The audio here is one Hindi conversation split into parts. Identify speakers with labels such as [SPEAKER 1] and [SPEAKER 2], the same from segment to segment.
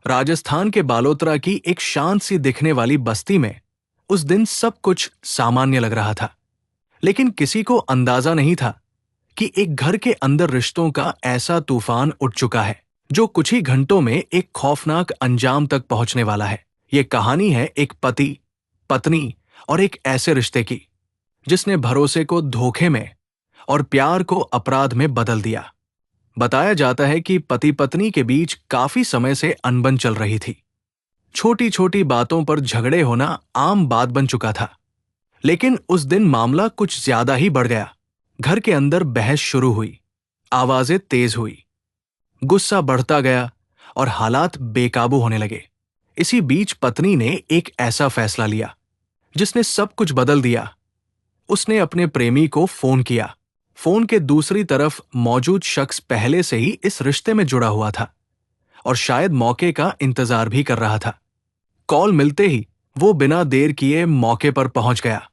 [SPEAKER 1] राजस्थान के बालोतरा की एक शांत सी दिखने वाली बस्ती में उस दिन सब कुछ सामान्य लग रहा था। लेकिन किसी को अंदाजा नहीं था कि एक घर के अंदर रिश्तों का ऐसा तूफान उठ चुका है जो कुछ ही घंटों में एक खौफनाक अंजाम तक पहुंचने वाला है। ये कहानी है एक पति, पत्नी और एक ऐसे रिश्ते की जिसने भरोसे को धोखे में और प्यार को अपराध में बदल दिया। बताया जाता है कि पति पत्नी के बीच काफी समय से अनबन चल रही थी। छोटी छोटी बातों पर झगड़े होना आम बात बन चुका था। लेकिन उस दिन मामला कुछ ज्यादा ही बढ़ गया। घर के अंदर बहस शुरू हुई, आवाजें तेज हुई, गुस्सा बढ़ता गया और हालात बेकाबू होने लगे। इसी बीच पत्नी ने एक ऐसा फैसला लिया जिसने सब कुछ बदल दिया। उसने अपने प्रेमी को फोन किया। फोन के दूसरी तरफ मौजूद शख्स पहले से ही इस रिश्ते में जुड़ा हुआ था और शायद मौके का इंतजार भी कर रहा था। कॉल मिलते ही वो बिना देर किए मौके पर पहुंच गया।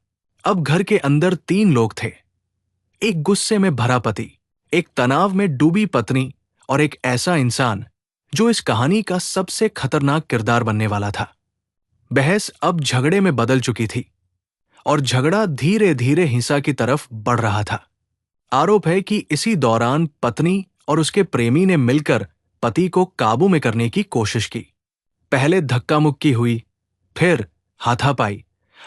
[SPEAKER 1] अब घर के अंदर 3 लोग थे। एक गुस्से में भरा पति, एक तनाव में डूबी पत्नी और एक ऐसा इंसान जो इस कहानी का सबसे खतरनाक किरदार बनने वाला था। बहस अब झगड़े में बदल चुकी थी और झगड़ा धीरे धीरे हिंसा की तरफ बढ़ रहा था। आरोप है कि इसी दौरान पत्नी और उसके प्रेमी ने मिलकर पति को काबू में करने की कोशिश की। पहले धक्का मुक्की हुई, फिर हाथापाई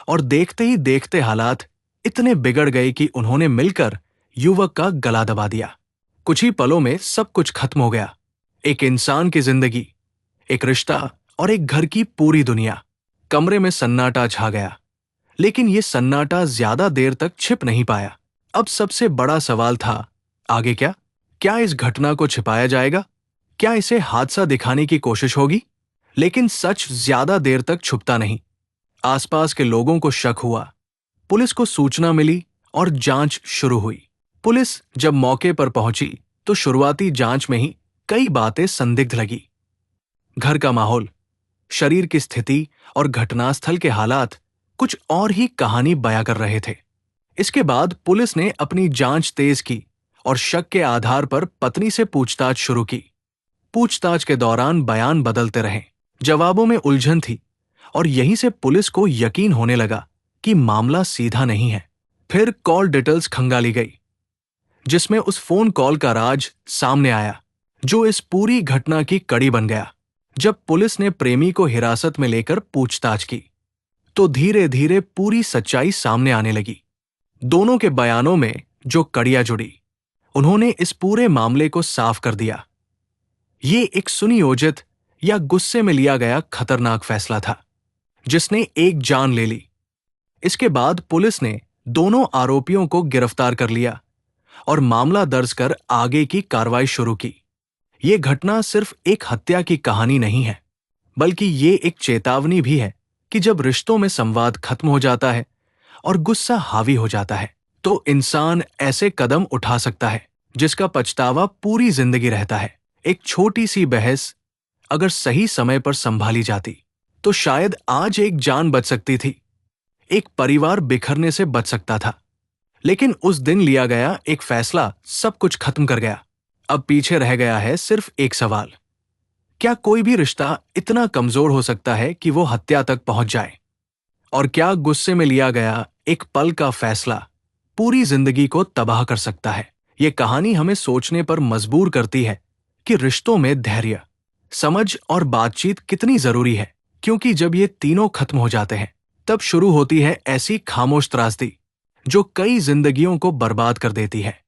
[SPEAKER 1] और देखते ही देखते हालात इतने बिगड़ गए कि उन्होंने मिलकर युवक का गला दबा दिया। कुछ ही पलों में सब कुछ खत्म हो गया। एक इंसान की जिंदगी, एक रिश्ता और एक घर की पूरी दुनिया। कमरे में सन्नाटा छा गया, लेकिन यह सन्नाटा ज्यादा देर तक छिप नहीं पाया। अब सबसे बड़ा सवाल था, आगे क्या? क्या इस घटना को छिपाया जाएगा? क्या इसे हादसा दिखाने की कोशिश होगी? लेकिन सच ज्यादा देर तक छुपता नहीं। आसपास के लोगों को शक हुआ, पुलिस को सूचना मिली और जांच शुरू हुई। पुलिस जब मौके पर पहुंची तो शुरुआती जांच में ही कई बातें संदिग्ध लगी। घर का माहौल, शरीर की स्थिति और घटनास्थल के हालात कुछ और ही कहानी बयां कर रहे थे। इसके बाद पुलिस ने अपनी जांच तेज की और शक के आधार पर पत्नी से पूछताछ शुरू की। पूछताछ के दौरान बयान बदलते रहे, जवाबों में उलझन थी और यहीं से पुलिस को यकीन होने लगा कि मामला सीधा नहीं है। फिर कॉल डिटेल्स खंगाली गई, जिसमें उस फोन कॉल का राज सामने आया जो इस पूरी घटना की कड़ी बन गया। जब पुलिस ने प्रेमी को हिरासत में लेकर पूछताछ की तो धीरे धीरे पूरी सच्चाई सामने आने लगी। दोनों के बयानों में जो कड़ियां जुड़ी, उन्होंने इस पूरे मामले को साफ कर दिया। ये एक सुनियोजित या गुस्से में लिया गया खतरनाक फैसला था जिसने एक जान ले ली। इसके बाद पुलिस ने दोनों आरोपियों को गिरफ्तार कर लिया और मामला दर्ज कर आगे की कार्रवाई शुरू की। ये घटना सिर्फ एक हत्या की कहानी नहीं है, बल्कि ये एक चेतावनी भी है कि जब रिश्तों में संवाद खत्म हो जाता है और गुस्सा हावी हो जाता है तो इंसान ऐसे कदम उठा सकता है जिसका पछतावा पूरी जिंदगी रहता है। एक छोटी सी बहस अगर सही समय पर संभाली जाती तो शायद आज एक जान बच सकती थी, एक परिवार बिखरने से बच सकता था। लेकिन उस दिन लिया गया एक फैसला सब कुछ खत्म कर गया। अब पीछे रह गया है सिर्फ एक सवाल, क्या कोई भी रिश्ता इतना कमजोर हो सकता है कि वो हत्या तक पहुंच जाए? और क्या गुस्से में लिया गया एक पल का फैसला पूरी जिंदगी को तबाह कर सकता है? ये कहानी हमें सोचने पर मजबूर करती है कि रिश्तों में धैर्य, समझ और बातचीत कितनी जरूरी है, क्योंकि जब ये तीनों खत्म हो जाते हैं तब शुरू होती है ऐसी खामोश त्रासदी जो कई जिंदगियों को बर्बाद कर देती है।